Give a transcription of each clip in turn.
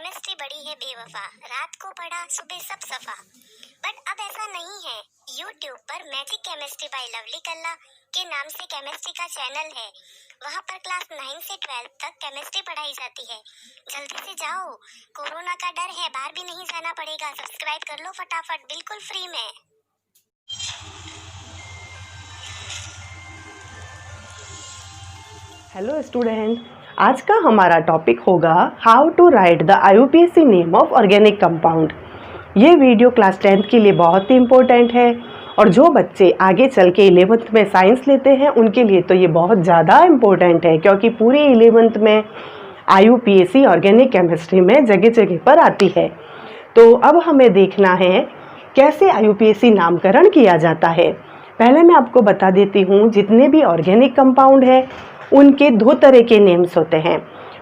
Chemistry बड़ी है बेवफा, रात को पढ़ा सुबह सब सफा। बट अब ऐसा नहीं है। यूट्यूब पर मैजिक केमिस्ट्री बाय लवली कल्ला के नाम से केमिस्ट्री का चैनल है। वहाँ पर क्लास 9 से 12 तक केमिस्ट्री पढ़ाई जाती है। जल्दी से जाओ, कोरोना का डर है, बाहर भी नहीं जाना पड़ेगा। सब्सक्राइब कर लो फटाफट, बिल्कुल फ्री में। हेलो स्टूडेंट, आज का हमारा टॉपिक होगा how to write the IUPAC name of organic compound. ये वीडियो क्लास 10th के लिए बहुत ही इम्पोर्टेंट है और जो बच्चे आगे चल के 11th में साइंस लेते हैं उनके लिए तो ये बहुत ज़्यादा इम्पोर्टेंट है, क्योंकि पूरी 11th में IUPAC ऑर्गेनिक केमिस्ट्री में जगह जगह पर आती है। तो अब हमें देखना है कैसे IUPAC नामकरण किया जाता है। पहले मैं आपको बता देती हूँ, जितने भी ऑर्गेनिक कंपाउंड है उनके दो तरह के नेम्स होते हैं।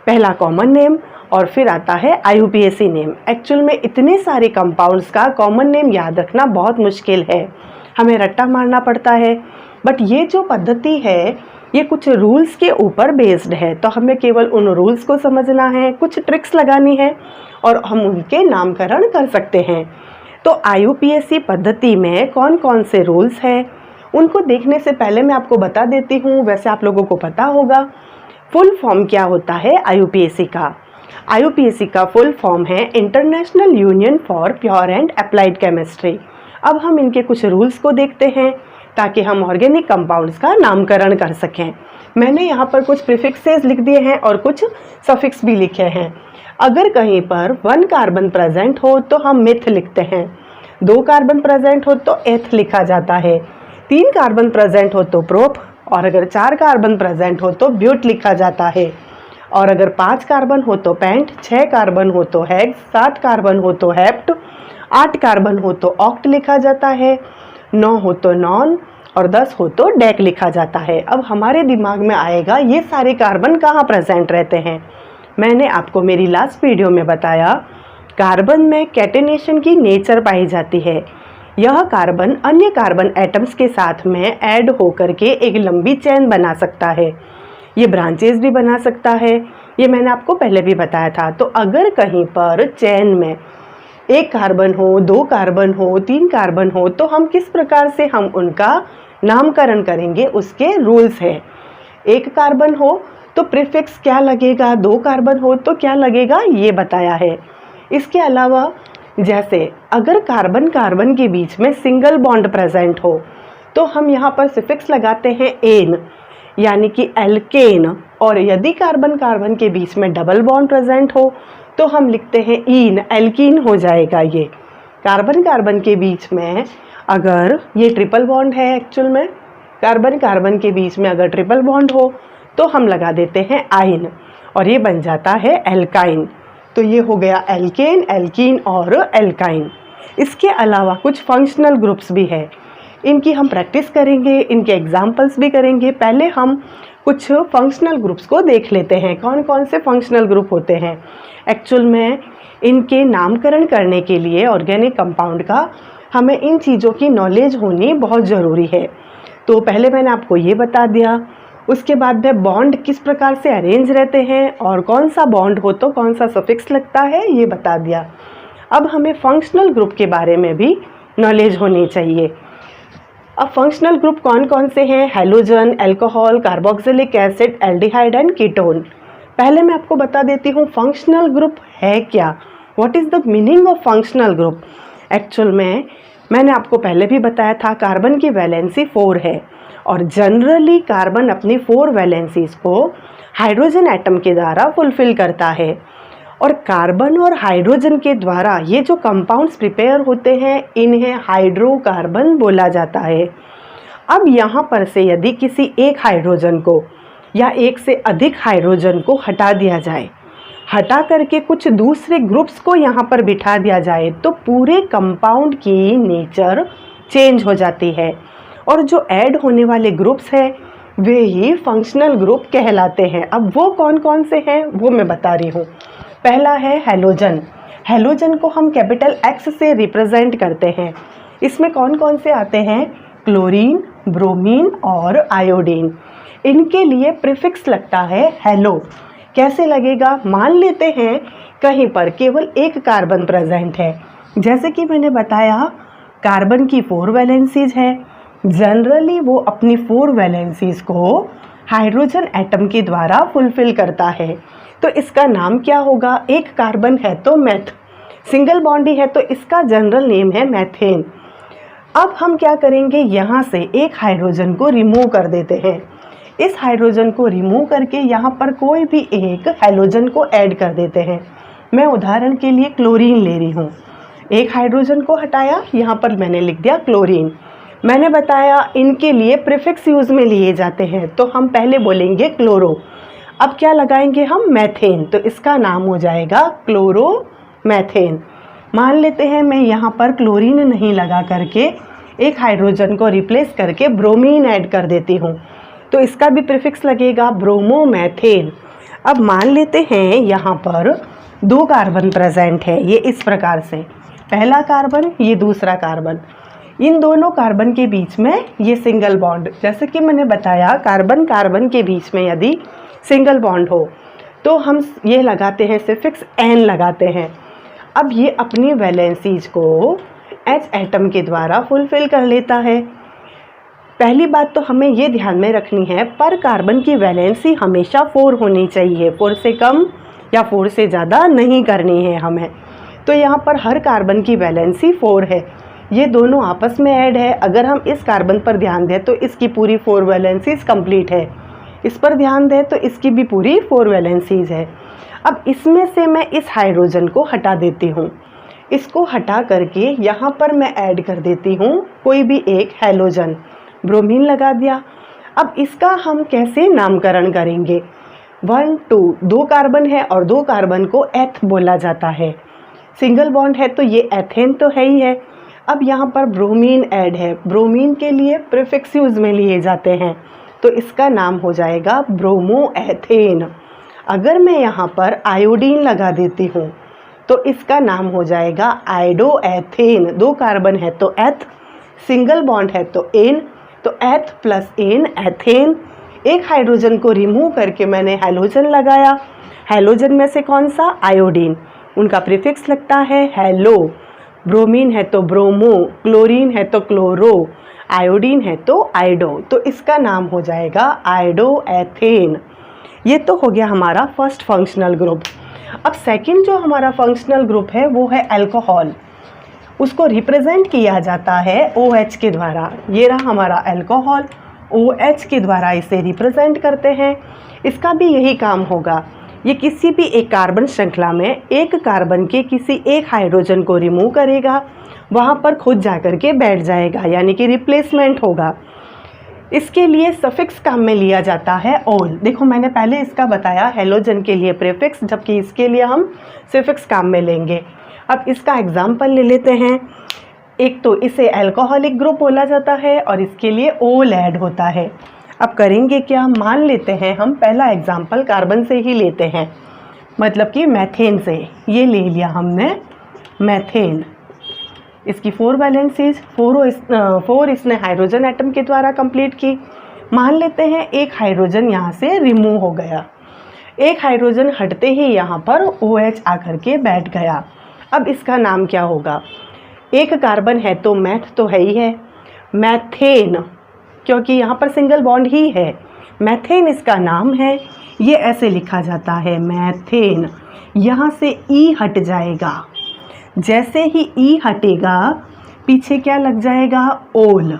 पहला कॉमन नेम और फिर आता है IUPAC नेम। एक्चुअल में इतने सारे कंपाउंड्स का कॉमन नेम याद रखना बहुत मुश्किल है, हमें रट्टा मारना पड़ता है। बट ये जो पद्धति है ये कुछ रूल्स के ऊपर बेस्ड है, तो हमें केवल उन रूल्स को समझना है, कुछ ट्रिक्स लगानी है और हम उनके नामकरण कर सकते हैं। तो IUPAC पद्धति में कौन कौन से रूल्स हैं उनको देखने से पहले मैं आपको बता देती हूँ, वैसे आप लोगों को पता होगा फुल फॉर्म क्या होता है IUPAC का। IUPAC का फुल फॉर्म है international union for pure and applied chemistry. अब हम इनके कुछ रूल्स को देखते हैं ताकि हम ऑर्गेनिक कंपाउंड्स का नामकरण कर सकें। मैंने यहाँ पर कुछ प्रीफिक्सेस लिख दिए हैं और कुछ सफिक्स भी लिखे हैं। अगर कहीं पर 1 कार्बन प्रेजेंट हो तो हम मिथ लिखते हैं, 2 कार्बन प्रेजेंट हो तो एथ लिखा जाता है, 3 कार्बन प्रेजेंट हो तो प्रोप, और अगर 4 कार्बन प्रेजेंट हो तो ब्यूट लिखा जाता है, और अगर 5 कार्बन हो तो पेंट, 6 कार्बन हो तो हेक्स, 7 कार्बन हो तो हेप्ट, 8 कार्बन हो तो ऑक्ट लिखा जाता है, 9 हो तो नॉन और 10 हो तो डेक लिखा जाता है। अब हमारे दिमाग में आएगा ये सारे कार्बन कहाँ प्रेजेंट रहते हैं। मैंने आपको मेरी लास्ट वीडियो में बताया कार्बन में कैटेनेशन की नेचर पाई जाती है। यह कार्बन अन्य कार्बन एटम्स के साथ में ऐड होकर के एक लंबी चेन बना सकता है, ये ब्रांचेस भी बना सकता है, ये मैंने आपको पहले भी बताया था। तो अगर कहीं पर चेन में 1 कार्बन हो, 2 कार्बन हो, 3 कार्बन हो तो हम किस प्रकार से हम उनका नामकरण करेंगे, उसके रूल्स हैं। 1 कार्बन हो तो प्रीफिक्स क्या लगेगा, 2 कार्बन हो तो क्या लगेगा, ये बताया है। इसके अलावा जैसे अगर कार्बन कार्बन के बीच में सिंगल बॉन्ड प्रेजेंट हो तो हम यहाँ पर सिफिक्स लगाते हैं एन, यानी कि एल्केन, और यदि कार्बन कार्बन के बीच में डबल बॉन्ड प्रेजेंट हो तो हम लिखते हैं ईन, एल्कीन हो जाएगा। ये कार्बन कार्बन के बीच में अगर ये ट्रिपल बॉन्ड है, एक्चुअल में कार्बन कार्बन के बीच में अगर ट्रिपल बॉन्ड हो तो हम लगा देते हैं आइन और ये बन जाता है एल्काइन। तो ये हो गया एल्केन, एल्कीन और एल्काइन। इसके अलावा कुछ फंक्शनल ग्रुप्स भी है, इनकी हम प्रैक्टिस करेंगे, इनके एग्जाम्पल्स भी करेंगे। पहले हम कुछ फंक्शनल ग्रुप्स को देख लेते हैं, कौन कौन से फंक्शनल ग्रुप होते हैं। एक्चुअल में इनके नामकरण करने के लिए ऑर्गेनिक कंपाउंड का हमें इन चीज़ों की नॉलेज होनी बहुत ज़रूरी है। तो पहले मैंने आपको ये बता दिया, उसके बाद में बॉन्ड किस प्रकार से अरेंज रहते हैं और कौन सा बॉन्ड हो तो कौन सा सफिक्स लगता है, ये बता दिया। अब हमें फंक्शनल ग्रुप के बारे में भी नॉलेज होनी चाहिए। अब फंक्शनल ग्रुप कौन कौन से हैं, halogen, alcohol, carboxylic acid, aldehyde and ketone. पहले मैं आपको बता देती हूँ फंक्शनल ग्रुप है क्या, what is the meaning of functional group. Actual में मैंने आपको पहले भी बताया था कार्बन की वैलेंसी 4 है और जनरली कार्बन अपनी 4 वैलेंसीज को हाइड्रोजन एटम के द्वारा फुलफिल करता है, और कार्बन और हाइड्रोजन के द्वारा ये जो कंपाउंड्स प्रिपेयर होते हैं इन्हें हाइड्रोकार्बन बोला जाता है। अब यहाँ पर से यदि किसी एक हाइड्रोजन को या एक से अधिक हाइड्रोजन को हटा दिया जाए, हटा करके कुछ दूसरे ग्रुप्स को यहाँ पर बिठा दिया जाए तो पूरे कंपाउंड की नेचर चेंज हो जाती है, और जो ऐड होने वाले ग्रुप्स हैं वे ही फंक्शनल ग्रुप कहलाते हैं। अब वो कौन कौन से हैं वो मैं बता रही हूँ। पहला है हैलोजन। हैलोजन को हम कैपिटल X से रिप्रेजेंट करते हैं। इसमें कौन कौन से आते हैं, क्लोरीन, ब्रोमीन और आयोडीन। इनके लिए प्रीफिक्स लगता है हेलो। कैसे लगेगा, मान लेते हैं कहीं पर केवल एक कार्बन प्रेजेंट है। जैसे कि मैंने बताया कार्बन की 4 वैलेंसीज है, जनरली वो अपनी 4 वैलेंसीज को हाइड्रोजन एटम के द्वारा फुलफिल करता है। तो इसका नाम क्या होगा? एक कार्बन है तो मेथ, सिंगल बॉन्ड ही है तो इसका जनरल नेम है मैथेन। अब हम क्या करेंगे, यहाँ से एक हाइड्रोजन को रिमूव कर देते हैं। इस हाइड्रोजन को रिमूव करके यहाँ पर कोई भी एक हैलोजन को ऐड कर देते हैं। मैं उदाहरण के लिए क्लोरीन ले रही हूँ। एक हाइड्रोजन को हटाया, यहाँ पर मैंने लिख दिया क्लोरीन। मैंने बताया इनके लिए प्रीफिक्स यूज़ में लिए जाते हैं, तो हम पहले बोलेंगे क्लोरो। अब क्या लगाएंगे हम? मैथेन, तो इसका नाम हो जाएगा क्लोरोमैथेन। मान लेते हैं मैं यहाँ पर क्लोरीन नहीं लगा करके एक हाइड्रोजन को रिप्लेस करके ब्रोमीन ऐड कर देती हूँ, तो इसका भी प्रीफिक्स लगेगा ब्रोमोमैथेन। अब मान लेते हैं यहाँ पर 2 कार्बन प्रेजेंट है, ये इस प्रकार से, पहला कार्बन, ये दूसरा कार्बन। इन दोनों कार्बन के बीच में ये सिंगल बॉन्ड, जैसे कि मैंने बताया कार्बन कार्बन के बीच में यदि सिंगल बॉन्ड हो तो हम ये लगाते हैं सफिक्स एन लगाते हैं। अब ये अपनी वैलेंसीज को एच एटम के द्वारा फुलफिल कर लेता है। पहली बात तो हमें ये ध्यान में रखनी है, पर कार्बन की वैलेंसी हमेशा 4 होनी चाहिए, 4 से कम या 4 से ज़्यादा नहीं करनी है हमें। तो यहाँ पर हर कार्बन की वैलेंसी 4 है, ये दोनों आपस में ऐड है। अगर हम इस कार्बन पर ध्यान दें तो इसकी पूरी 4 वैलेंसीज कंप्लीट है, इस पर ध्यान दें तो इसकी भी पूरी 4 वैलेंसीज है। अब इसमें से मैं इस हाइड्रोजन को हटा देती हूँ, इसको हटा करके यहाँ पर मैं ऐड कर देती हूँ कोई भी एक हैलोजन, ब्रोमीन लगा दिया। अब इसका हम कैसे नामकरण करेंगे? 1 2 कार्बन है और 2 कार्बन को एथ बोला जाता है, सिंगल बॉन्ड है तो ये एथेन तो है ही है। अब यहाँ पर ब्रोमीन ऐड है, ब्रोमीन के लिए प्रीफिक्स यूज में लिए जाते हैं, तो इसका नाम हो जाएगा ब्रोमोएथेन। अगर मैं यहाँ पर आयोडीन लगा देती हूँ तो इसका नाम हो जाएगा आइडोएथेन। 2 कार्बन है तो एथ, सिंगल बॉन्ड है तो एन, तो एथ प्लस एन एथेन। एक हाइड्रोजन को रिमूव करके मैंने हैलोजन लगाया, हैलोजन में से कौन सा? आयोडीन, उनका प्रीफिक्स लगता है हैलो। ब्रोमीन है तो ब्रोमो, क्लोरीन है तो क्लोरो, आयोडीन है तो आइडो, तो इसका नाम हो जाएगा आइडोएथेन। ये तो हो गया हमारा फर्स्ट फंक्शनल ग्रुप। अब सेकंड जो हमारा फंक्शनल ग्रुप है वो है अल्कोहल। उसको रिप्रेजेंट किया जाता है OH के द्वारा। ये रहा हमारा अल्कोहल, OH के द्वारा इसे रिप्रेजेंट करते हैं। इसका भी यही काम होगा, ये किसी भी एक कार्बन श्रृंखला में एक कार्बन के किसी एक हाइड्रोजन को रिमूव करेगा, वहाँ पर खुद जा कर के बैठ जाएगा, यानी कि रिप्लेसमेंट होगा। इसके लिए सफिक्स काम में लिया जाता है ओल। देखो मैंने पहले इसका बताया हेलोजन के लिए प्रीफिक्स, जबकि इसके लिए हम सफिक्स काम में लेंगे। अब इसका एग्जाम्पल ले लेते हैं। एक तो इसे अल्कोहलिक ग्रुप बोला जाता है और इसके लिए ओल ऐड होता है। अब करेंगे क्या? मान लेते हैं हम पहला एग्जाम्पल कार्बन से ही लेते हैं, मतलब कि मैथेन से। ये ले लिया हमने मैथेन, इसकी 4 वैलेंसीज, 4 इसने हाइड्रोजन एटम के द्वारा कंप्लीट की। मान लेते हैं एक हाइड्रोजन यहाँ से रिमूव हो गया, एक हाइड्रोजन हटते ही यहाँ पर OH आकर के बैठ गया। अब इसका नाम क्या होगा? एक कार्बन है तो मैथ तो है ही है, मैथेन, क्योंकि यहाँ पर सिंगल बॉन्ड ही है, मैथेन इसका नाम है। ये ऐसे लिखा जाता है मैथेन। यहाँ से ई हट जाएगा, जैसे ही ई हटेगा पीछे क्या लग जाएगा? ओल,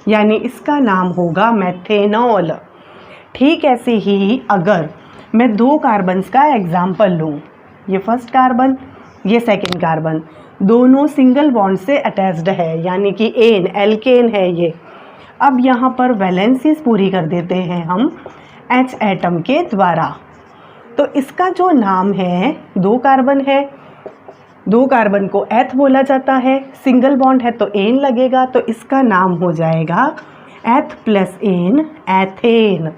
यानी इसका नाम होगा मैथेनॉल। ठीक ऐसे ही अगर मैं 2 कार्बन्स का एग्जाम्पल लूँ, ये फर्स्ट कार्बन, ये सेकंड कार्बन, दोनों सिंगल बॉन्ड से अटैच्ड है, यानी कि एन, एल्केन है ये। अब यहाँ पर वैलेंसीज पूरी कर देते हैं हम H एटम के द्वारा। तो इसका जो नाम है, 2 कार्बन है, 2 कार्बन को एथ बोला जाता है, सिंगल बॉन्ड है तो एन लगेगा, तो इसका नाम हो जाएगा एथ प्लस एन, एथेन।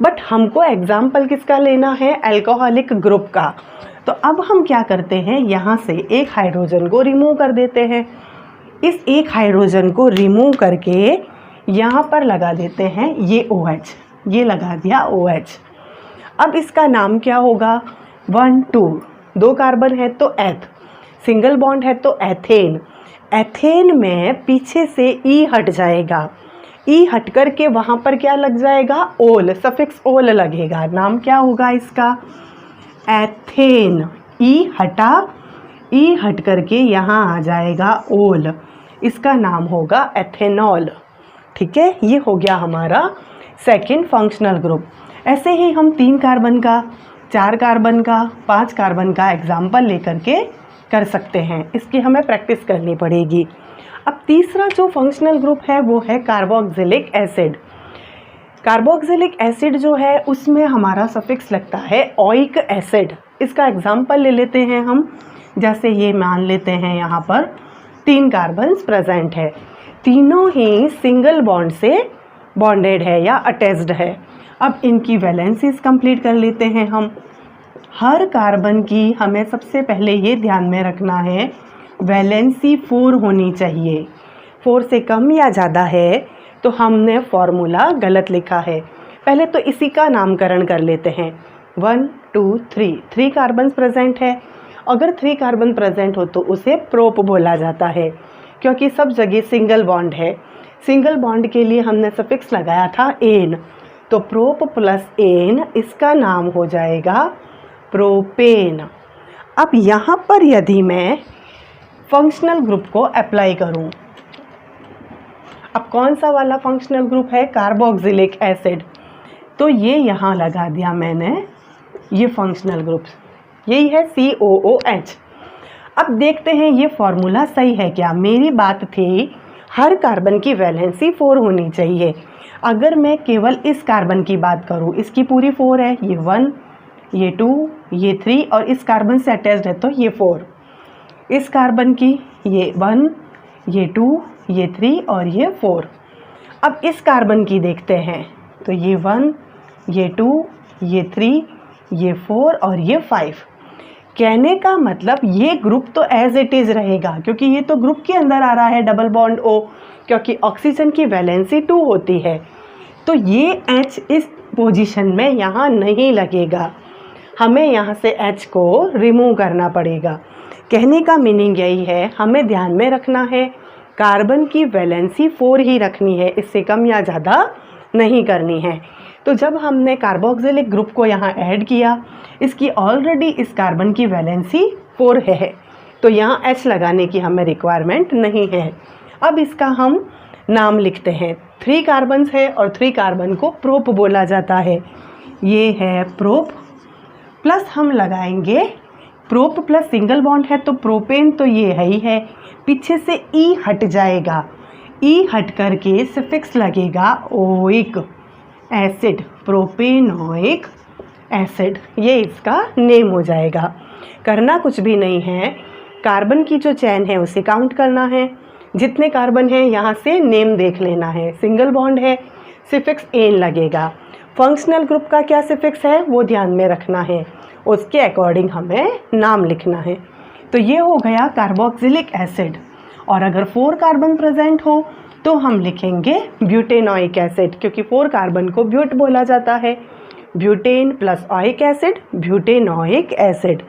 बट हमको एग्जाम्पल किसका लेना है? अल्कोहलिक ग्रुप का। तो अब हम क्या करते हैं, यहाँ से एक हाइड्रोजन को रिमूव कर देते हैं। इस एक हाइड्रोजन को रिमूव करके यहाँ पर लगा देते हैं ये OH, ये लगा दिया OH। अब इसका नाम क्या होगा? 1 2, 2 कार्बन है तो एथ, सिंगल बॉन्ड है तो एथेन। एथेन में पीछे से ई हट जाएगा, ई हट करके वहाँ पर क्या लग जाएगा, ओल, सफिक्स ओल लगेगा। नाम क्या होगा इसका, एथेन। ई हटा, ई हट करके यहाँ आ जाएगा ओल, इसका नाम होगा एथेनॉल। ठीक है, ये हो गया हमारा सेकंड फंक्शनल ग्रुप। ऐसे ही हम 3 कार्बन का, 4 कार्बन का, 5 कार्बन का एग्जाम्पल लेकर के कर सकते हैं। इसकी हमें प्रैक्टिस करनी पड़ेगी। अब तीसरा जो फंक्शनल ग्रुप है वो है कार्बोक्सिलिक एसिड। कार्बोक्सिलिक एसिड जो है उसमें हमारा सफिक्स लगता है ओइक एसिड। इसका एग्जाम्पल ले लेते हैं हम। जैसे ये मान लेते हैं यहाँ पर 3 कार्बन्स प्रेजेंट है, तीनों ही सिंगल बॉन्ड से बॉन्डेड है या अटैच्ड है। अब इनकी वैलेंसीज कंप्लीट कर लेते हैं हम। हर कार्बन की हमें सबसे पहले ये ध्यान में रखना है वैलेंसी 4 होनी चाहिए। 4 से कम या ज़्यादा है तो हमने फॉर्मूला गलत लिखा है। पहले तो इसी का नामकरण कर लेते हैं। 1 2 3 कार्बन प्रेजेंट है। अगर 3 कार्बन प्रेजेंट हो तो उसे प्रोप बोला जाता है, क्योंकि सब जगह सिंगल बॉन्ड है। सिंगल बॉन्ड के लिए हमने सफिक्स लगाया था एन, तो प्रोप प्लस एन, इसका नाम हो जाएगा प्रोपेन। अब यहाँ पर यदि मैं फंक्शनल ग्रुप को अप्लाई करूँ, अब कौन सा वाला फंक्शनल ग्रुप है, कार्बोक्सिलिक एसिड, तो ये यहाँ लगा दिया मैंने, ये फंक्शनल ग्रुप यही है COOH। अब देखते हैं ये फॉर्मूला सही है क्या। मेरी बात थी हर कार्बन की वैलेंसी 4 होनी चाहिए। अगर मैं केवल इस कार्बन की बात करूँ, इसकी पूरी 4 है, ये 1, ये 2, ये 3 और इस कार्बन से अटैच्ड है तो ये 4। इस कार्बन की ये 1, ये 2, ये 3 और ये 4। अब इस कार्बन की देखते हैं तो ये 1, ये 2, ये 3, ये 4 और ये 5। कहने का मतलब ये ग्रुप तो एज इट इज़ रहेगा, क्योंकि ये तो ग्रुप के अंदर आ रहा है डबल बॉन्ड O, क्योंकि ऑक्सीजन की वैलेंसी 2 होती है। तो ये H इस पोजीशन में यहाँ नहीं लगेगा, हमें यहाँ से H को रिमूव करना पड़ेगा। कहने का मीनिंग यही है, हमें ध्यान में रखना है कार्बन की वैलेंसी 4 ही रखनी है, इससे कम या ज़्यादा नहीं करनी है। तो जब हमने कार्बोक्सिलिक ग्रुप को यहाँ ऐड किया, इसकी ऑलरेडी इस कार्बन की वैलेंसी 4 है, तो यहाँ H लगाने की हमें रिक्वायरमेंट नहीं है। अब इसका हम नाम लिखते हैं। 3 कार्बन्स है और 3 कार्बन को प्रोप बोला जाता है। ये है प्रोप, प्लस हम लगाएंगे प्रोप प्लस सिंगल बॉन्ड है तो प्रोपेन, तो ये है ही है। पीछे से ई हट जाएगा, ई हट करके सफिक्स लगेगा ओइक एसिड, प्रोपेनोइक एसिड, ये इसका नेम हो जाएगा। करना कुछ भी नहीं है, कार्बन की जो चैन है उसे काउंट करना है, जितने कार्बन हैं यहाँ से नेम देख लेना है। सिंगल बॉन्ड है, सफिक्स एन लगेगा। फंक्शनल ग्रुप का क्या सफिक्स है वो ध्यान में रखना है, उसके अकॉर्डिंग हमें नाम लिखना है। तो ये हो गया कार्बोक्सिलिक एसिड। और अगर 4 कार्बन प्रेजेंट हो तो हम लिखेंगे ब्यूटेनोइक एसिड, क्योंकि 4 कार्बन को ब्यूट बोला जाता है। Butane plus oic acid, butanoic acid.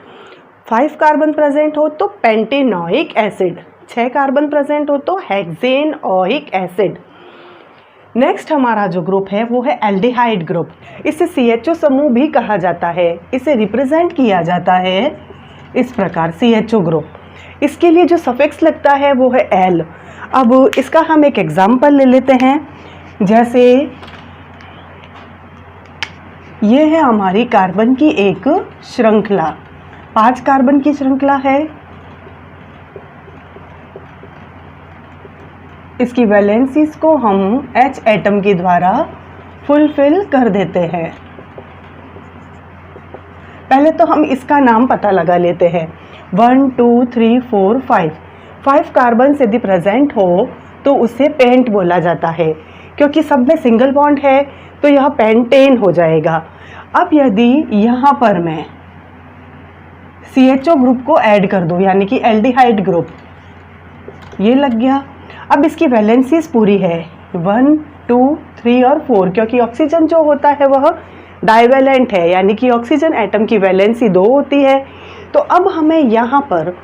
5 carbon present हो तो पेंटेनोइक एसिड, 6 कार्बन प्रेजेंट हो तो हेक्सेनोइक एसिड। नेक्स्ट हमारा जो ग्रुप है वो है एल्डिहाइड ग्रुप। इसे CHO समूह भी कहा जाता है। इसे रिप्रेजेंट किया जाता है इस प्रकार, CHO ग्रुप। इसके लिए जो सफिक्स लगता है वो है L। अब इसका हम एक एग्जाम्पल ले लेते हैं। जैसे ये है हमारी कार्बन की एक श्रृंखला, 5 कार्बन की श्रृंखला है। इसकी वैलेंसीज को हम H एटम के द्वारा फुलफिल कर देते हैं। पहले तो हम इसका नाम पता लगा लेते हैं। 1 2 3 4 5 5 कार्बन यदि प्रेजेंट हो तो उसे पेंट बोला जाता है, क्योंकि सब में सिंगल बॉन्ड है तो यह पेंटेन हो जाएगा। अब यदि यहाँ पर मैं CHO ग्रुप को ऐड कर दूँ, यानी कि एल्डिहाइड ग्रुप, ये लग गया। अब इसकी वैलेंसीज पूरी है 1 2 3 और 4, क्योंकि ऑक्सीजन जो होता है वह डाइवेलेंट है, यानी कि ऑक्सीजन एटम की वैलेंसी 2 होती है। तो अब हमें यहाँ पर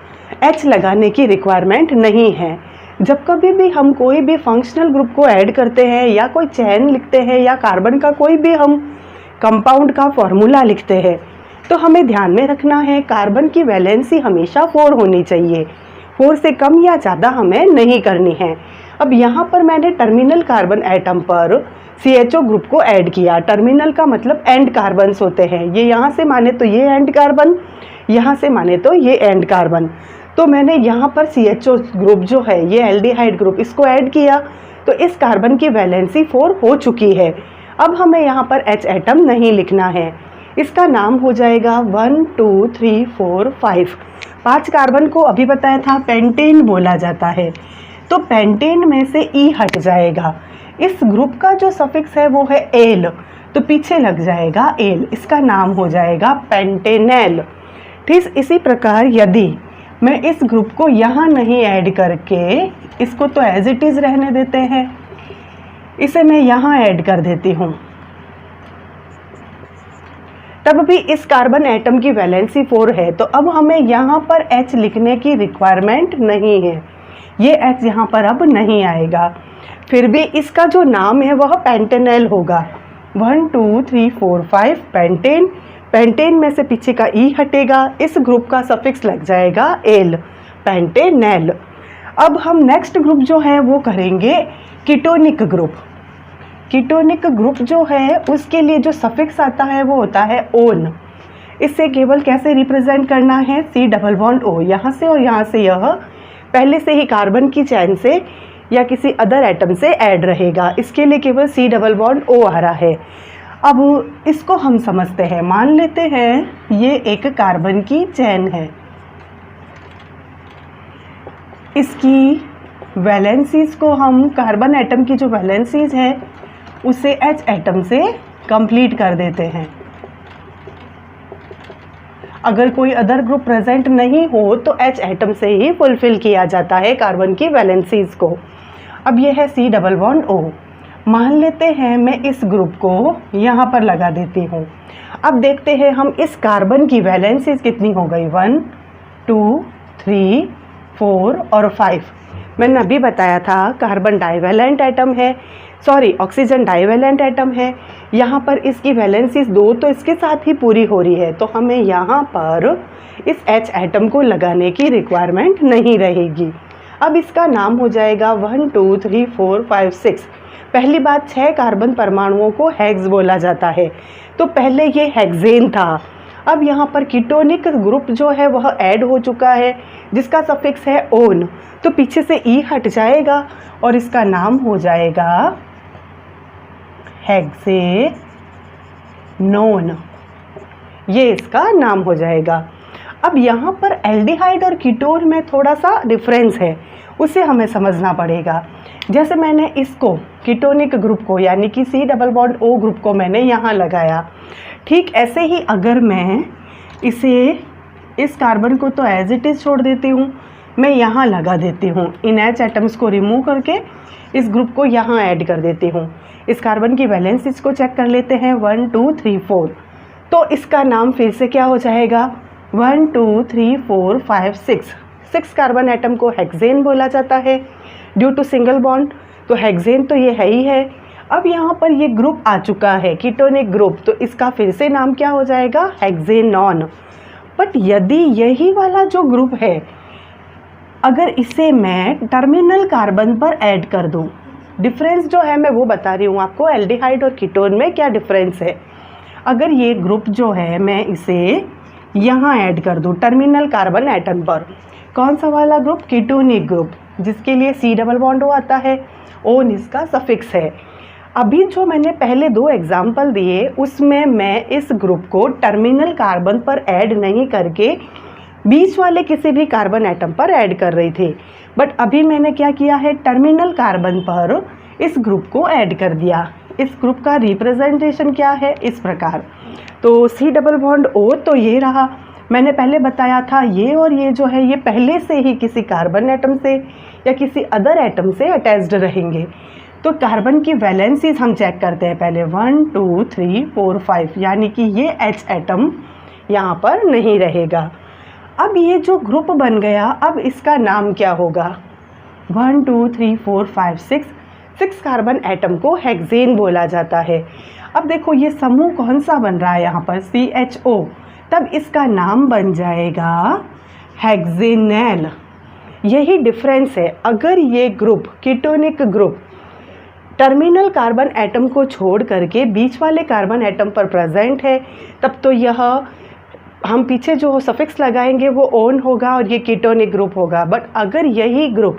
H लगाने की रिक्वायरमेंट नहीं है। जब कभी भी हम कोई भी फंक्शनल ग्रुप को ऐड करते हैं या कोई चेन लिखते हैं या कार्बन का कोई भी हम कंपाउंड का फॉर्मूला लिखते हैं, तो हमें ध्यान में रखना है कार्बन की वैलेंसी हमेशा 4 होनी चाहिए। 4 से कम या ज़्यादा हमें नहीं करनी है। अब यहाँ पर मैंने टर्मिनल कार्बन एटम पर CHO ग्रुप को ऐड किया। टर्मिनल का मतलब एंड कार्बन्स होते हैं। ये यहाँ से माने तो ये एंड कार्बन, यहाँ से माने तो ये एंड कार्बन। तो मैंने यहाँ पर CHO ग्रुप जो है, ये एल्डिहाइड ग्रुप, इसको ऐड किया तो इस कार्बन की वैलेंसी 4 हो चुकी है। अब हमें यहाँ पर H एटम नहीं लिखना है। इसका नाम हो जाएगा 1 2 3 4 5। 5 कार्बन को अभी बताया था पेंटेन बोला जाता है। तो पेंटेन में से E हट जाएगा। इस ग्रुप का जो सफिक्स है वो है एल, तो पीछे लग जाएगा एल। इसका नाम हो जाएगा पेंटेनेल। ठीक इसी प्रकार यदि मैं इस ग्रुप को यहाँ नहीं ऐड करके, इसको तो एज इट इज़ रहने देते हैं, इसे मैं यहाँ ऐड कर देती हूँ, तब भी इस कार्बन एटम की वैलेंसी 4 है। तो अब हमें यहाँ पर H लिखने की रिक्वायरमेंट नहीं है। ये H यहाँ पर अब नहीं आएगा। फिर भी इसका जो नाम है वह पेंटेनेल होगा। 1 2 3 4 5 पेंटेन। पेंटेन में से पीछे का E हटेगा, इस ग्रुप का सफिक्स लग जाएगा एल, पेंटेनेल। अब हम नेक्स्ट ग्रुप जो है वो करेंगे कीटोनिक ग्रुप। कीटोनिक ग्रुप जो है उसके लिए जो सफिक्स आता है वो होता है ओन। इससे केवल कैसे रिप्रेजेंट करना है, C डबल बॉन्ड O, यहाँ से और यहाँ से यह पहले से ही कार्बन की चैन से या किसी अदर एटम से ऐड रहेगा। इसके लिए केवल C डबल बॉन्ड O आ रहा है। अब इसको हम समझते हैं। मान लेते हैं ये एक कार्बन की चैन है, इसकी वैलेंसीज को हम, कार्बन एटम की जो वैलेंसीज है उसे H एटम से कंप्लीट कर देते हैं। अगर कोई अदर ग्रुप प्रेजेंट नहीं हो तो H एटम से ही फुलफिल किया जाता है कार्बन की वैलेंसीज को। अब ये है C डबल बॉन्ड O। मान लेते हैं मैं इस ग्रुप को यहाँ पर लगा देती हूँ। अब देखते हैं हम इस कार्बन की वैलेंसीज कितनी हो गई, 1 2 3 4 और 5। मैंने अभी बताया था कार्बन डाइवैलेंट एटम है, सॉरी ऑक्सीजन डाइवैलेंट एटम है। यहाँ पर इसकी वैलेंसीज 2 तो इसके साथ ही पूरी हो रही है, तो हमें यहाँ पर इस H एटम को लगाने की रिक्वायरमेंट नहीं रहेगी। अब इसका नाम हो जाएगा 1 2 3 4 5 6। पहली बात, 6 कार्बन परमाणुओं को हेक्स बोला जाता है, तो पहले ये हेक्सेन था। अब यहाँ पर कीटोनिक ग्रुप जो है वह ऐड हो चुका है जिसका सफिक्स है ओन, तो पीछे से E हट जाएगा और इसका नाम हो जाएगा हेक्सेनोन। ये इसका नाम हो जाएगा। अब यहाँ पर एल्डिहाइड और कीटोन में थोड़ा सा डिफरेंस है, उसे हमें समझना पड़ेगा। जैसे मैंने इसको कीटोनिक ग्रुप को यानी कि C double bond O group को मैंने यहाँ लगाया, ठीक ऐसे ही अगर मैं इस कार्बन को तो एज इट इज़ छोड़ देती हूँ, मैं यहाँ लगा देती हूँ। इन H एटम्स को रिमूव करके इस ग्रुप को यहाँ ऐड कर देती हूँ। इस कार्बन की वैलेंसीज को चेक कर लेते हैं, 1 2 3 4। तो इसका नाम फिर से क्या हो जाएगा, 1 2 3 4 5 6। 6 कार्बन एटम को हेक्सेन बोला जाता है ड्यू टू सिंगल बॉन्ड, तो हेक्सेन तो ये है ही है। अब यहाँ पर ये ग्रुप आ चुका है कीटोनिक ग्रुप, तो इसका फिर से नाम क्या हो जाएगा, हेक्सेनॉन। बट यदि यही वाला जो ग्रुप है, अगर इसे मैं टर्मिनल कार्बन पर ऐड कर दूँ, डिफरेंस जो है मैं वो बता रही हूँ आपको, एल्डिहाइड और कीटोन में क्या डिफरेंस है। अगर ये ग्रुप जो है मैं इसे यहाँ ऐड कर दूँ टर्मिनल कार्बन एटम पर, कौन सा वाला ग्रुप, कीटोनिक ग्रुप, जिसके लिए C डबल बॉन्ड O आता है, ओन इसका सफिक्स है। अभी जो मैंने पहले 2 एग्जाम्पल दिए उसमें मैं इस ग्रुप को टर्मिनल कार्बन पर ऐड नहीं करके बीच वाले किसी भी कार्बन एटम पर ऐड कर रही थी, बट अभी मैंने क्या किया है, टर्मिनल कार्बन पर इस ग्रुप को ऐड कर दिया। इस ग्रुप का रिप्रेजेंटेशन क्या है, इस प्रकार। तो C डबल बॉन्ड O तो ये रहा, मैंने पहले बताया था ये और ये जो है ये पहले से ही किसी कार्बन एटम से या किसी अदर एटम से अटैच्ड रहेंगे। तो कार्बन की वैलेंसीज हम चेक करते हैं पहले, 1 2 3 4 5, यानी कि ये H एटम यहाँ पर नहीं रहेगा। अब ये जो ग्रुप बन गया, अब इसका नाम क्या होगा? 1 2 3 4 5 6 कार्बन एटम को हेक्सेन बोला जाता है। अब देखो ये समूह कौन सा बन रहा है यहाँ पर, CHO, तब इसका नाम बन जाएगा हेक्सेनेल। यही डिफरेंस है। अगर ये group ketonic group terminal carbon atom को छोड़ करके बीच वाले कार्बन एटम पर प्रेजेंट है, तब तो यह हम पीछे जो सफिक्स लगाएंगे वो ओन होगा और ये कीटोनिक ग्रुप होगा। बट अगर यही ग्रुप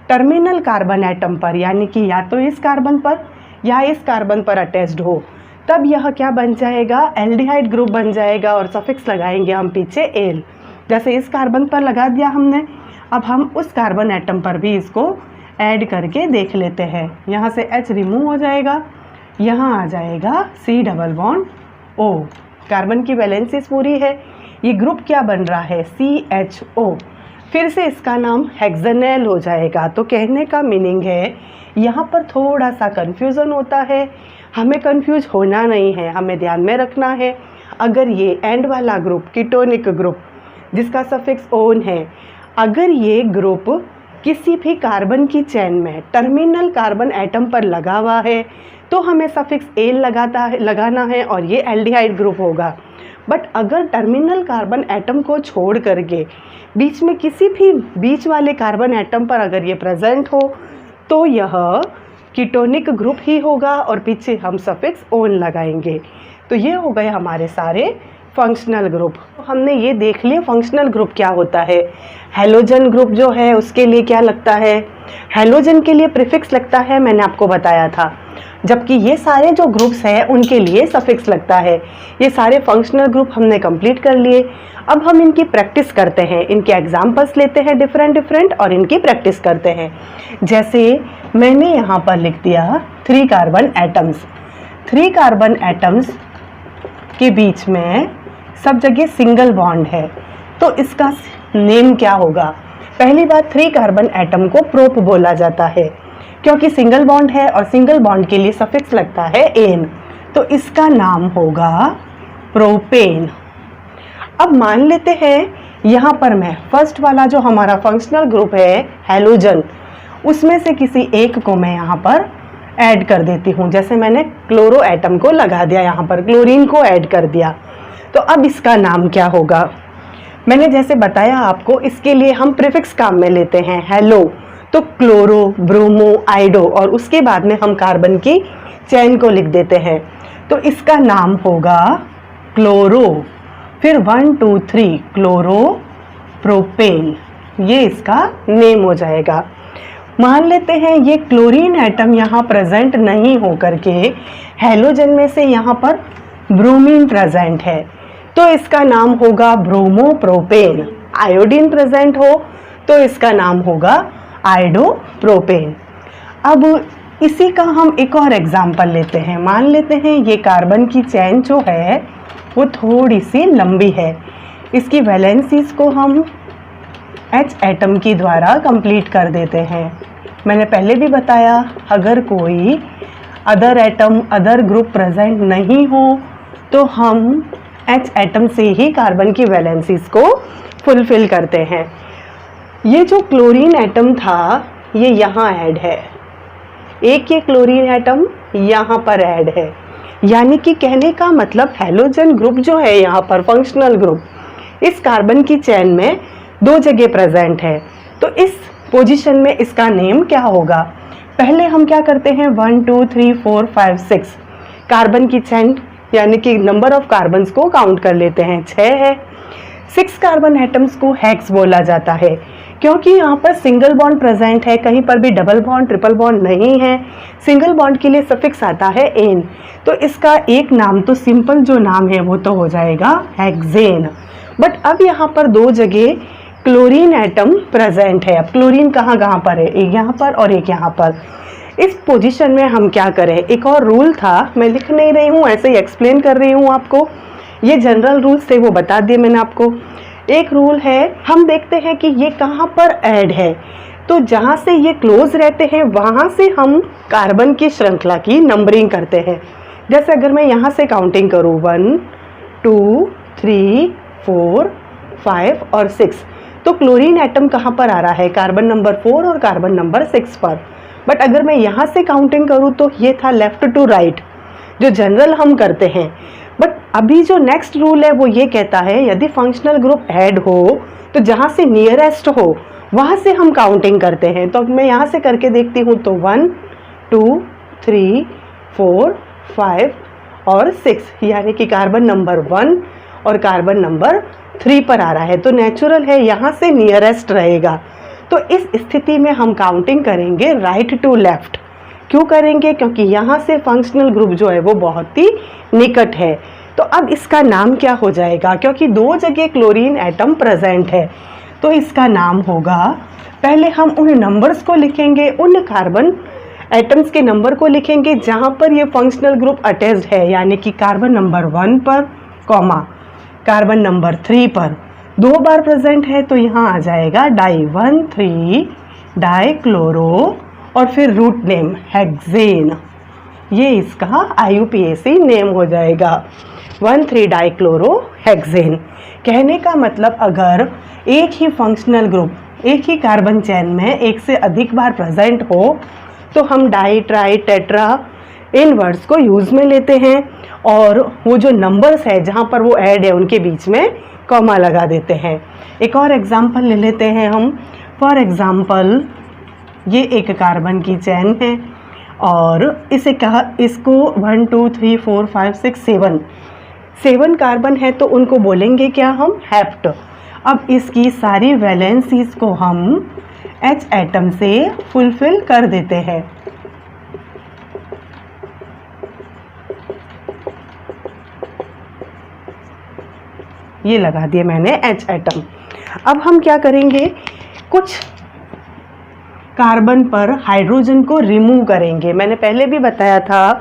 टर्मिनल कार्बन एटम पर, यानी कि या तो इस कार्बन पर या इस कार्बन पर अटैच्ड हो, तब यह क्या बन जाएगा? एल्डिहाइड ग्रुप बन जाएगा और सफिक्स लगाएंगे हम पीछे एल। जैसे इस कार्बन पर लगा दिया हमने, अब हम उस कार्बन एटम पर भी इसको ऐड करके देख लेते हैं। यहाँ से H रिमूव हो जाएगा, यहाँ आ जाएगा C double bond O। Carbon की वैलेंसीज पूरी है। ये ग्रुप क्या बन रहा है? CHO। फिर से इसका नाम हेक्सेनेल हो जाएगा। तो कहने का मीनिंग है यहाँ पर थोड़ा सा कन्फ्यूज़न होता है, हमें कन्फ्यूज होना नहीं है, हमें ध्यान में रखना है। अगर ये एंड वाला ग्रुप कीटोनिक ग्रुप जिसका सफिक्स ओन है, अगर ये ग्रुप किसी भी कार्बन की चेन में टर्मिनल कार्बन एटम पर लगा हुआ है तो हमें सफिक्स एल लगाना है और ये एल्डिहाइड ग्रुप होगा। बट अगर टर्मिनल कार्बन एटम को छोड़ करके बीच में किसी भी बीच वाले कार्बन एटम पर अगर ये प्रेजेंट हो तो यह कीटोनिक ग्रुप ही होगा और पीछे हम सफिक्स ओन लगाएंगे। तो ये हो गए हमारे सारे फंक्शनल ग्रुप। हमने ये देख लिया फंक्शनल ग्रुप क्या होता है। हैलोजन ग्रुप जो है उसके लिए क्या लगता है? हैलोजन के लिए प्रीफिक्स लगता है, मैंने आपको बताया था। जबकि ये सारे जो ग्रुप्स हैं उनके लिए सफिक्स लगता है। ये सारे फंक्शनल ग्रुप हमने कंप्लीट कर लिए। अब हम इनकी प्रैक्टिस करते हैं, इनके एग्जाम्पल्स लेते हैं डिफरेंट और इनकी प्रैक्टिस करते हैं। जैसे मैंने यहाँ पर लिख दिया 3 कार्बन एटम्स। 3 कार्बन एटम्स के बीच में सब जगह सिंगल बॉन्ड है, तो इसका नेम क्या होगा? पहली बात, 3 कार्बन एटम को प्रोप बोला जाता है क्योंकि सिंगल बॉन्ड है और सिंगल बॉन्ड के लिए सफिक्स लगता है एन, तो इसका नाम होगा प्रोपेन। अब मान लेते हैं यहाँ पर मैं फर्स्ट वाला जो हमारा फंक्शनल ग्रुप है हैलोजन, उसमें से किसी एक को मैं यहाँ पर ऐड कर देती हूँ। जैसे मैंने क्लोरो एटम को लगा दिया, यहाँ पर क्लोरीन को ऐड कर दिया, तो अब इसका नाम क्या होगा? मैंने जैसे बताया आपको, इसके लिए हम प्रीफिक्स काम में लेते हैं। हेलो तो क्लोरो, ब्रोमो, आइडो और उसके बाद में हम कार्बन की चेन को लिख देते हैं, तो इसका नाम होगा क्लोरो। फिर 1 2 3 क्लोरो प्रोपेन, ये इसका नेम हो जाएगा। मान लेते हैं ये क्लोरीन एटम यहाँ प्रेजेंट नहीं हो करके हैलोजन में से यहाँ पर ब्रोमीन प्रेजेंट है, तो इसका नाम होगा ब्रोमोप्रोपेन। आयोडीन प्रेजेंट हो तो इसका नाम होगा आइडोप्रोपेन। अब इसी का हम एक और एग्जाम्पल लेते हैं। मान लेते हैं ये कार्बन की चेन जो है वो थोड़ी सी लंबी है, इसकी वैलेंसीज को हम H एटम की द्वारा कंप्लीट कर देते हैं। मैंने पहले भी बताया, अगर कोई other atom other group present नहीं हो तो हम H एटम से ही कार्बन की वैलेंसीज को फुलफिल करते हैं। ये जो क्लोरीन एटम था ये यहाँ ऐड है, एक ये क्लोरीन एटम यहाँ पर ऐड है, यानी कि कहने का मतलब हैलोजन ग्रुप जो है यहाँ पर फंक्शनल ग्रुप इस कार्बन की चेन में 2 जगह प्रेजेंट है, तो इस पोजीशन में इसका नेम क्या होगा? पहले हम क्या करते हैं 1 2 3 4 5 6 कार्बन की चेन यानी कि नंबर ऑफ कार्बन्स को काउंट कर लेते हैं, 6 है। 6 कार्बन एटम्स को हेक्स बोला जाता है क्योंकि यहाँ पर सिंगल बॉन्ड प्रेजेंट है, कहीं पर भी डबल बॉन्ड ट्रिपल बॉन्ड नहीं है। सिंगल बॉन्ड के लिए सफिक्स आता है एन, तो इसका एक नाम तो सिंपल जो नाम है वो तो हो जाएगा हेक्सेन। बट अब यहाँ पर 2 जगह क्लोरीन एटम प्रेजेंट है। अब क्लोरीन कहाँ पर है? एक यहाँ पर और एक यहाँ पर। इस पोजीशन में हम क्या करें? एक और रूल था, मैं लिख नहीं रही हूँ, ऐसे ही एक्सप्लेन कर रही हूँ आपको। ये जनरल रूल्स थे वो बता दिए मैंने आपको। एक रूल है, हम देखते हैं कि ये कहाँ पर ऐड है, तो जहाँ से ये क्लोज रहते हैं वहाँ से हम कार्बन की श्रृंखला की नंबरिंग करते हैं। जैसे अगर मैं यहाँ से काउंटिंग करूँ 1 2 3 4 5 और 6। तो क्लोरीन एटम कहाँ पर आ रहा है? कार्बन नंबर 4 और कार्बन नंबर 6 पर। बट अगर मैं यहाँ से काउंटिंग करूँ तो ये था लेफ्ट टू राइट, जो जनरल हम करते हैं। बट अभी जो नेक्स्ट रूल है वो ये कहता है यदि फंक्शनल ग्रुप ऐड हो तो जहाँ से नियरेस्ट हो वहाँ से हम काउंटिंग करते हैं। तो अब मैं यहाँ से करके देखती हूँ तो 1 2 3 4 5 और 6, यानी कि कार्बन नंबर 1 और कार्बन नंबर 3 पर आ रहा है। तो नेचुरल है यहाँ से नियरेस्ट रहेगा। तो इस स्थिति में हम काउंटिंग करेंगे राइट टू लेफ्ट। क्यों करेंगे? क्योंकि यहाँ से फंक्शनल ग्रुप जो है वो बहुत ही निकट है। तो अब इसका नाम क्या हो जाएगा? क्योंकि दो जगह क्लोरीन एटम प्रेजेंट है तो इसका नाम होगा, पहले हम उन नंबर्स को लिखेंगे, उन कार्बन एटम्स के नंबर को लिखेंगे जहाँ पर ये फंक्शनल ग्रुप अटैच्ड है, यानी कि कार्बन नंबर 1 पर कॉमा कार्बन नंबर 3 पर 2 बार प्रेजेंट है तो यहाँ आ जाएगा डाई 1,3 डाईक्लोरो और फिर रूट नेम हेक्सेन। ये इसका IUPAC नेम हो जाएगा, 1,3 डाईक्लोरो हेक्सेन। कहने का मतलब अगर एक ही फंक्शनल ग्रुप एक ही कार्बन चेन में एक से अधिक बार प्रेजेंट हो तो हम डाई ट्राई टेट्रा इन वर्ड्स को यूज़ में लेते हैं और वो जो नंबर्स है जहाँ पर वो ऐड है उनके बीच में कॉमा लगा देते हैं। एक और एग्जांपल ले लेते हैं हम। फॉर एग्जांपल ये एक कार्बन की चेन है और इसको 1 2 3 4 5 6 7 कार्बन है तो उनको बोलेंगे क्या हम? हेप्ट। अब इसकी सारी वैलेंसीज को हम H एटम से फुलफिल कर देते हैं। ये लगा दिए मैंने H एटम। अब हम क्या करेंगे? कुछ कार्बन पर हाइड्रोजन को रिमूव करेंगे। मैंने पहले भी बताया था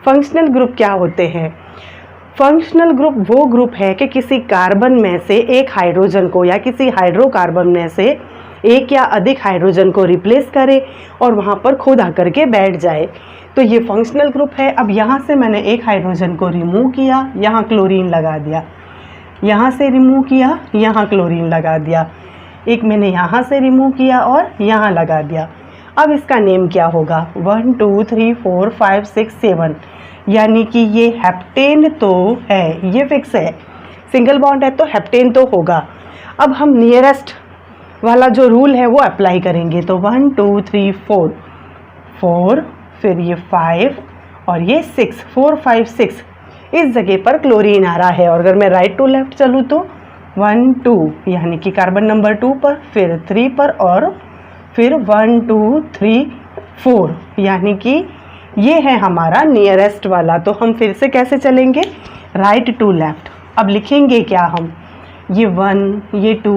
फंक्शनल ग्रुप क्या होते हैं। फंक्शनल ग्रुप वो ग्रुप है कि किसी कार्बन में से एक हाइड्रोजन को या किसी हाइड्रोकार्बन में से एक या अधिक हाइड्रोजन को रिप्लेस करे और वहाँ पर खुद आकर के बैठ जाए, तो ये फंक्शनल ग्रुप है। अब यहाँ से मैंने एक हाइड्रोजन को रिमूव किया, यहाँ क्लोरीन लगा दिया, यहाँ से रिमूव किया, यहाँ क्लोरीन लगा दिया, एक मैंने यहाँ से रिमूव किया और यहाँ लगा दिया। अब इसका नेम क्या होगा? 1 2 3 4 5 6 7, यानी कि ये हेप्टेन तो है, ये फिक्स है, सिंगल बॉन्ड है तो हेप्टेन तो होगा। अब हम नियरेस्ट वाला जो रूल है वो अप्लाई करेंगे। तो 1 2 3 4 फिर ये 5 और ये 6, 4 5 6 इस जगह पर क्लोरीन आ रहा है। और अगर मैं राइट टू लेफ्ट चलूँ तो 1 2 यानी कि कार्बन नंबर 2 पर, फिर 3 पर और फिर 1 2 3 4, यानी कि ये है हमारा नियरेस्ट वाला। तो हम फिर से कैसे चलेंगे? Right to left. अब लिखेंगे क्या हम? ये 1, ये 2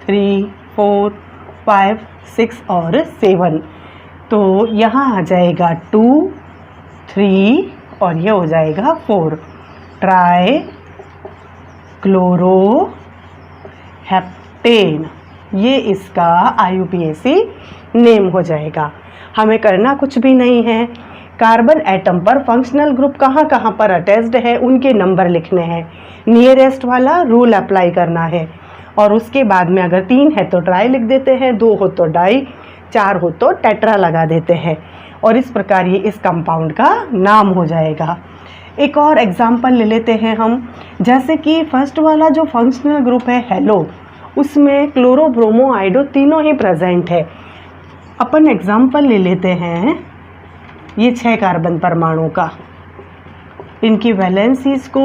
3 4 5 6 और 7। तो यहाँ आ जाएगा 2 3 और ये हो जाएगा 4, ट्राई क्लोरो हेप्टेन। ये इसका IUPAC नेम हो जाएगा। हमें करना कुछ भी नहीं है, कार्बन एटम पर फंक्शनल ग्रुप कहाँ कहाँ पर अटैच्ड है उनके नंबर लिखने हैं, नियरेस्ट वाला रूल अप्लाई करना है और उसके बाद में अगर 3 है तो ट्राई लिख देते हैं, 2 हो तो डाई, 4 हो तो टेट्रा लगा देते हैं और इस प्रकार ये इस कंपाउंड का नाम हो जाएगा। एक और एग्जांपल ले लेते हैं हम, जैसे कि फर्स्ट वाला जो फंक्शनल ग्रुप है हेलो, उसमें क्लोरो ब्रोमो आइडो तीनों ही प्रेजेंट है। अपन एग्जांपल ले लेते हैं ये 6 कार्बन परमाणु का, इनकी वैलेंसीज को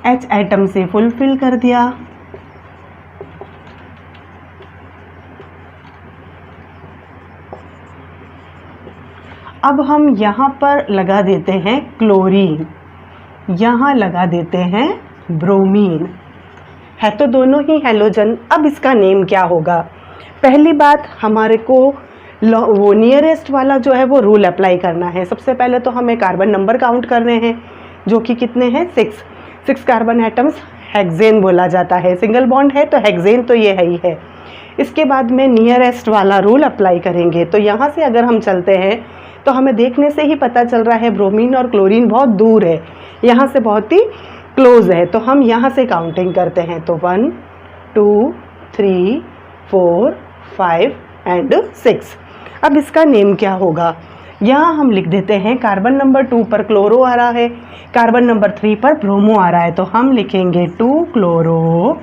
H एटम से फुलफिल कर दिया। अब हम यहाँ पर लगा देते हैं क्लोरीन, यहाँ लगा देते हैं ब्रोमीन, है तो दोनों ही हैलोजन। अब इसका नेम क्या होगा? पहली बात हमारे को वो नियरेस्ट वाला जो है वो रूल अप्लाई करना है। सबसे पहले तो हमें कार्बन नंबर काउंट करने हैं जो कि कितने हैं? 6 कार्बन एटम्स हेक्सेन बोला जाता है, सिंगल बॉन्ड है तो हेक्सेन तो ये है ही है। इसके बाद में नियरेस्ट वाला रूल अप्लाई करेंगे। तो यहाँ से अगर हम चलते हैं तो हमें देखने से ही पता चल रहा है ब्रोमीन और क्लोरीन बहुत दूर है, यहाँ से बहुत ही क्लोज है। तो हम यहाँ से काउंटिंग करते हैं। तो 1 2 3 4 5 एंड 6। अब इसका नेम क्या होगा? यहाँ हम लिख देते हैं कार्बन नंबर 2 पर क्लोरो आ रहा है, कार्बन नंबर 3 पर ब्रोमो आ रहा है, तो हम लिखेंगे 2 क्लोरो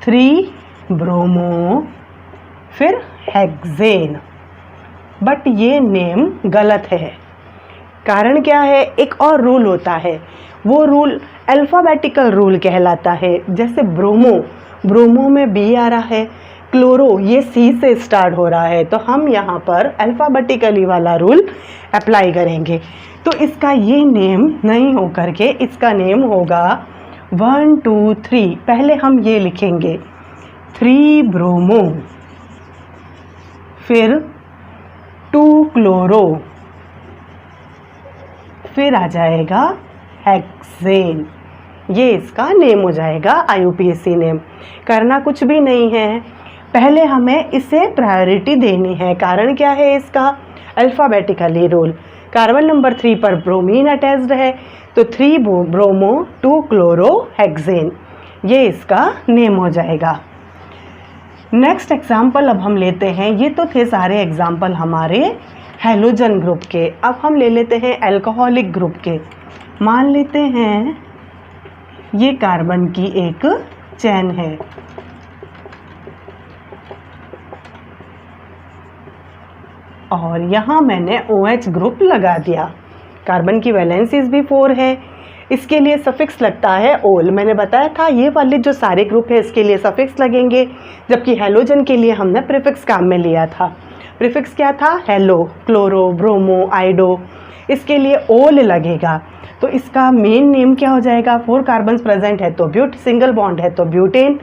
3 ब्रोमो फिर हेक्सेन। बट ये नेम गलत है। कारण क्या है? एक और रूल होता है, वो रूल अल्फ़ाबेटिकल रूल कहलाता है। जैसे ब्रोमो में बी आ रहा है, क्लोरो ये सी से स्टार्ट हो रहा है, तो हम यहाँ पर अल्फ़ाबेटिकली वाला रूल अप्लाई करेंगे। तो इसका ये नेम नहीं हो करके इसका नेम होगा 1 2 3। पहले हम ये लिखेंगे 3 ब्रोमो, फिर 2 क्लोरो, फिर आ जाएगा हेक्सेन। ये इसका नेम हो जाएगा IUPAC नेम। करना कुछ भी नहीं है, पहले हमें इसे प्रायोरिटी देनी है। कारण क्या है इसका? Alphabetically rule. कार्बन नंबर 3 पर ब्रोमीन अटैच्ड है, तो 3 ब्रोमो 2 क्लोरो हेक्सेन, ये इसका नेम हो जाएगा। नेक्स्ट एग्जाम्पल अब हम लेते हैं। ये तो थे सारे एग्जाम्पल हमारे हैलोजन ग्रुप के। अब हम ले लेते हैं अल्कोहलिक ग्रुप के। मान लेते हैं ये कार्बन की एक चेन है, और यहाँ मैंने OH ग्रुप लगा दिया। कार्बन की वैलेंसीज भी 4 है, इसके लिए सफिक्स लगता है ओल। मैंने बताया था ये वाले जो सारे ग्रुप है इसके लिए सफिक्स लगेंगे, जबकि हैलोजन के लिए हमने प्रीफिक्स काम में लिया था। प्रीफिक्स क्या था? हेलो, क्लोरो, ब्रोमो, आइडो, इसके लिए ओल लगेगा। तो इसका मेन नेम क्या हो जाएगा? 4 कार्बन प्रेजेंट है तो ब्यूट, सिंगल बॉन्ड है तो ब्यूटेन,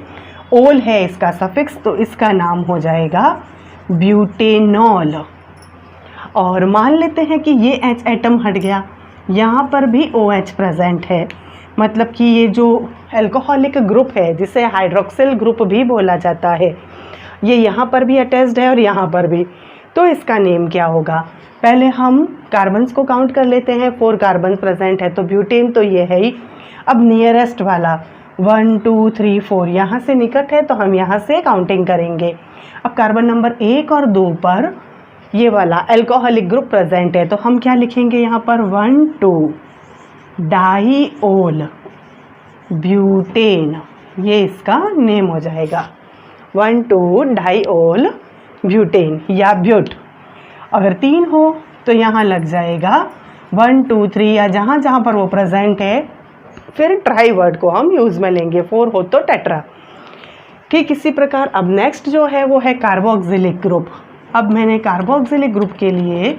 ओल है इसका सफिक्स, तो इसका नाम हो जाएगा ब्यूटेनॉल। और मान लेते हैं कि ये H एटम हट गया, यहाँ पर भी OH प्रेजेंट है, मतलब कि ये जो अल्कोहलिक ग्रुप है जिसे हाइड्रोक्सिल ग्रुप भी बोला जाता है, ये यहाँ पर भी अटैच्ड है और यहाँ पर भी। तो इसका नेम क्या होगा? पहले हम कार्बन्स को काउंट कर लेते हैं। 4 कार्बन प्रेजेंट है तो ब्यूटेन तो ये है ही। अब नियरेस्ट वाला 1 2 3 4 यहाँ से निकट है तो हम यहाँ से काउंटिंग करेंगे। अब कार्बन नंबर 1 और 2 पर ये वाला अल्कोहलिक ग्रुप प्रेजेंट है, तो हम क्या लिखेंगे यहाँ पर? 1 2 डाईओल ब्यूटेन, ये इसका नेम हो जाएगा 1 2 डाईओल ब्यूटेन या ब्यूट। अगर 3 हो तो यहाँ लग जाएगा 1 2 3, या जहाँ जहाँ पर वो प्रेजेंट है फिर ट्राई वर्ड को हम यूज़ में लेंगे। 4 हो तो टेट्रा। ठीक इसी प्रकार अब नेक्स्ट जो है वो है कार्बोक्सिलिक ग्रुप। अब मैंने कार्बोक्सिलिक ग्रुप के लिए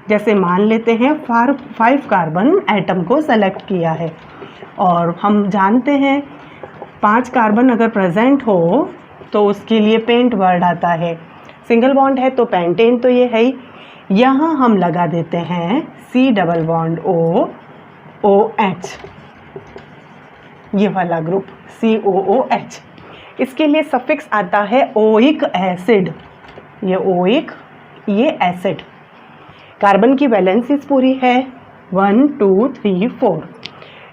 जैसे मान लेते हैं 5 कार्बन एटम को सेलेक्ट किया है, और हम जानते हैं 5 कार्बन अगर प्रेजेंट हो तो उसके लिए पेंट वर्ड आता है। सिंगल बॉन्ड है तो पेंटेन तो ये है ही। यहाँ हम लगा देते हैं C double bond O OH, ये वाला ग्रुप COOH। इसके लिए सफिक्स आता है ओइक एसिड, ये ओइक, ये एसिड। कार्बन की वैलेंसीज पूरी है 1 2 3 4।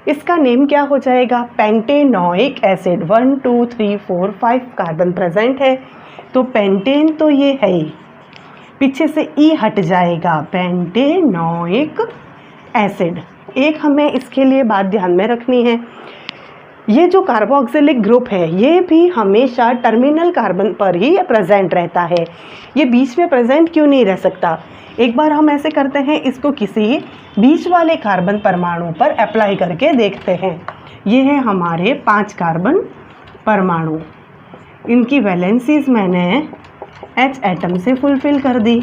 इसका नेम क्या हो जाएगा? Pentanoic acid. 1 2 3 4 5 कार्बन प्रेजेंट है तो पेंटेन तो ये है ही, पीछे से ई हट जाएगा, पेंटेनोइक एसिड। एक हमें इसके लिए बात ध्यान में रखनी है, ये जो कार्बोक्सिलिक ग्रुप है ये भी हमेशा टर्मिनल कार्बन पर ही प्रेजेंट रहता है, ये बीच में प्रेजेंट क्यों नहीं रह सकता? एक बार हम ऐसे करते हैं, इसको किसी बीच वाले कार्बन परमाणु पर अप्लाई करके देखते हैं। ये है हमारे 5 कार्बन परमाणु, इनकी वैलेंसीज मैंने H एटम से फुलफिल कर दी।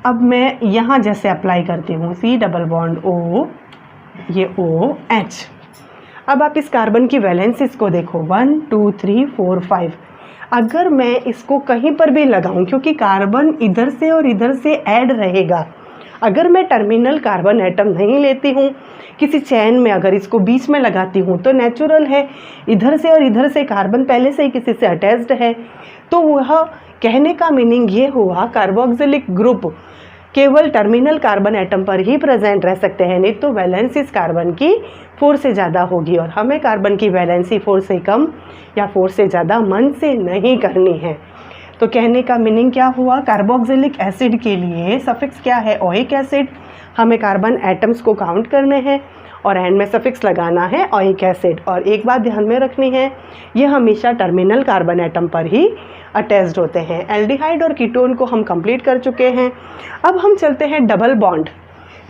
अब मैं यहाँ जैसे अप्लाई करती हूँ C डबल बॉन्ड O, ये OH। अब आप इस कार्बन की वैलेंसीज को देखो 1 2 3 4 5। अगर मैं इसको कहीं पर भी लगाऊं, क्योंकि कार्बन इधर से और इधर से ऐड रहेगा, अगर मैं टर्मिनल कार्बन एटम नहीं लेती हूँ, किसी चैन में अगर इसको बीच में लगाती हूँ तो नेचुरल है इधर से और इधर से कार्बन पहले से ही किसी से अटैच्ड है। तो वह कहने का मीनिंग ये हुआ कार्बोक्सिलिक ग्रुप केवल टर्मिनल कार्बन एटम पर ही प्रेजेंट रह सकते हैं, नहीं तो वैलेंसी इस कार्बन की 4 से ज़्यादा होगी और हमें कार्बन की वैलेंसी 4 से कम या 4 से ज़्यादा मन से नहीं करनी है। तो कहने का मीनिंग क्या हुआ, कार्बोक्सिलिक एसिड के लिए सफिक्स क्या है, ओइक एसिड। हमें कार्बन एटम्स को काउंट करने हैं और एंड में सफिक्स लगाना है ओइक एसिड। और एक बात ध्यान में रखनी है, ये हमेशा टर्मिनल कार्बन एटम पर ही अटैच्ड होते हैं। एल्डिहाइड और कीटोन को हम कंप्लीट कर चुके हैं। अब हम चलते हैं डबल बॉन्ड।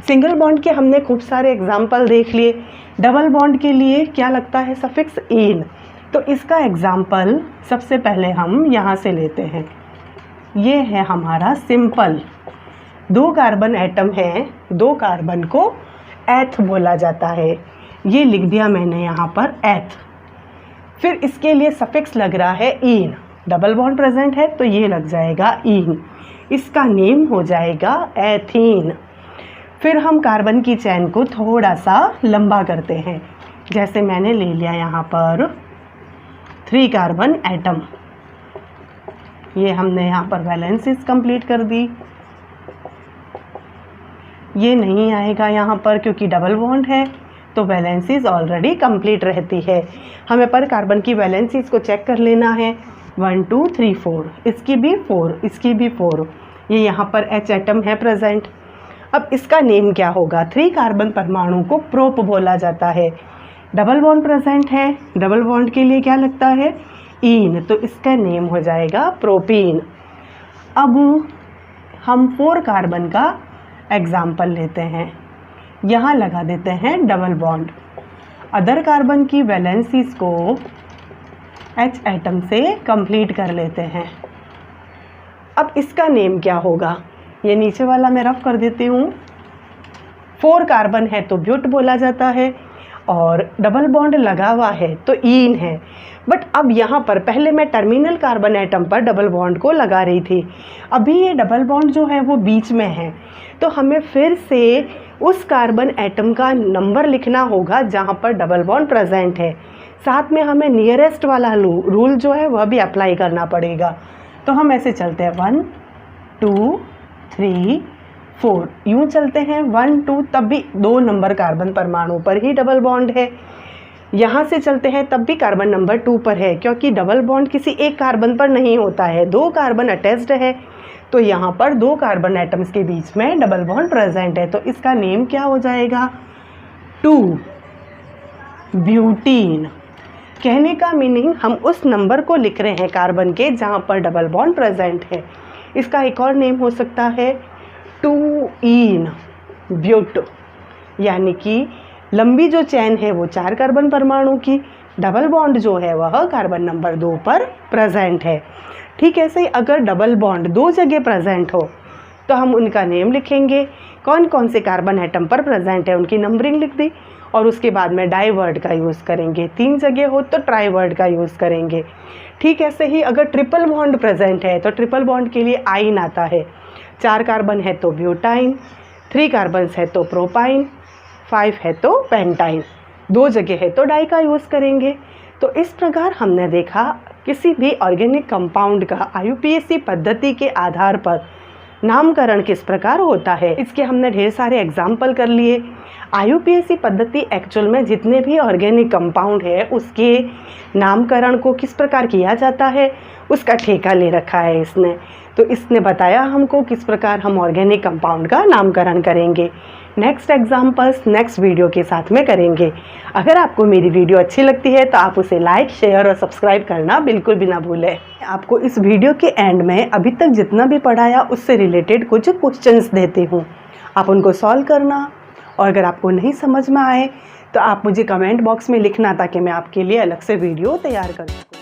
सिंगल बॉन्ड के हमने खूब सारे एग्जाम्पल देख लिए। डबल बॉन्ड के लिए क्या लगता है, सफिक्स इन। तो इसका एग्जाम्पल सबसे पहले हम यहाँ से लेते हैं। ये है हमारा सिंपल, 2 कार्बन एटम हैं, 2 कार्बन को एथ बोला जाता है। ये लिख दिया मैंने यहाँ पर एथ। फिर इसके लिए सफिक्स लग रहा है इन, डबल बॉन्ड प्रेजेंट है तो ये लग जाएगा इन, इसका नेम हो जाएगा एथीन। फिर हम कार्बन की चेन को थोड़ा सा लंबा करते हैं, जैसे मैंने ले लिया यहाँ पर 3 कार्बन एटम। ये हमने यहाँ पर वैलेंसीज कंप्लीट कर दी। ये नहीं आएगा यहाँ पर क्योंकि डबल बॉन्ड है, तो वैलेंसीज ऑलरेडी कंप्लीट रहती है। हमें पर कार्बन की वैलेंसीज को चेक कर लेना है, 1 2 3 4, इसकी भी 4, इसकी भी 4। ये यहाँ पर H एटम है प्रेजेंट। अब इसका नेम क्या होगा, 3 कार्बन परमाणु को प्रोप बोला जाता है। डबल बॉन्ड प्रेजेंट है, डबल बॉन्ड के लिए क्या लगता है, इन, तो इसका नेम हो जाएगा प्रोपीन। अब हम 4 कार्बन का एग्जाम्पल लेते हैं, यहाँ लगा देते हैं डबल बॉन्ड। अदर कार्बन की वैलेंसीज को H एटम से कंप्लीट कर लेते हैं। अब इसका नेम क्या होगा, ये नीचे वाला मैं रफ कर देती हूँ। 4 कार्बन है तो ब्यूट बोला जाता है और डबल बॉन्ड लगा हुआ है तो ईन है। बट अब यहाँ पर पहले मैं टर्मिनल कार्बन एटम पर डबल बॉन्ड को लगा रही थी, अभी ये डबल बॉन्ड जो है वो बीच में है, तो हमें फिर से उस कार्बन एटम का नंबर लिखना होगा जहाँ पर डबल बॉन्ड प्रेजेंट है। साथ में हमें नियरेस्ट वाला रूल जो है वह भी अप्लाई करना पड़ेगा। तो हम ऐसे चलते हैं 1 2 3 4, यूँ चलते हैं 1 2, तब भी 2 नंबर कार्बन परमाणु पर ही डबल बॉन्ड है। यहाँ से चलते हैं तब भी कार्बन नंबर 2 पर है, क्योंकि डबल बॉन्ड किसी एक कार्बन पर नहीं होता है, 2 कार्बन अटैच्ड है, तो यहाँ पर 2 कार्बन एटम्स के बीच में डबल बॉन्ड प्रेजेंट है। तो इसका नेम क्या हो जाएगा, 2 ब्यूटीन। कहने का मीनिंग हम उस नंबर को लिख रहे हैं कार्बन के जहाँ पर डबल बॉन्ड प्रेजेंट है। इसका एक और नेम हो सकता है 2 इन ब्यूट, यानी कि लंबी जो चैन है वो 4 कार्बन परमाणु की, डबल बॉन्ड जो है वह कार्बन नंबर 2 पर प्रेजेंट है। ठीक है, ऐसे अगर डबल बॉन्ड 2 जगह प्रेजेंट हो तो हम उनका नेम लिखेंगे, कौन कौन से कार्बन एटम पर प्रेजेंट है उनकी नंबरिंग लिख दी, और उसके बाद में डाई वर्ड का यूज़ करेंगे। 3 जगह हो तो ट्राई वर्ड का यूज़ करेंगे। ठीक ऐसे ही अगर ट्रिपल बॉन्ड प्रेजेंट है तो ट्रिपल बॉन्ड के लिए आइन आता है। 4 कार्बन है तो ब्यूटाइन, 3 कार्बन है तो प्रोपाइन, 5 है तो पेंटाइन, 2 जगह है तो डाई का यूज़ करेंगे। तो इस प्रकार हमने देखा किसी भी ऑर्गेनिक कंपाउंड का IUPAC पद्धति के आधार पर नामकरण किस प्रकार होता है। इसके हमने ढेर सारे एग्जाम्पल कर लिए। IUPAC पद्धति एक्चुअल में जितने भी ऑर्गेनिक कंपाउंड है उसके नामकरण को किस प्रकार किया जाता है उसका ठेका ले रखा है इसने। तो इसने बताया हमको किस प्रकार हम ऑर्गेनिक कंपाउंड का नामकरण करेंगे। नेक्स्ट एग्जाम्पल्स नेक्स्ट वीडियो के साथ में करेंगे। अगर आपको मेरी वीडियो अच्छी लगती है तो आप उसे लाइक, शेयर और सब्सक्राइब करना बिल्कुल भी ना भूलें। आपको इस वीडियो के एंड में अभी तक जितना भी पढ़ाया उससे रिलेटेड कुछ क्वेश्चंस देती हूँ, आप उनको सॉल्व करना, और अगर आपको नहीं समझ में आए तो आप मुझे कमेंट बॉक्स में लिखना ताकि मैं आपके लिए अलग से वीडियो तैयार कर सकूँ।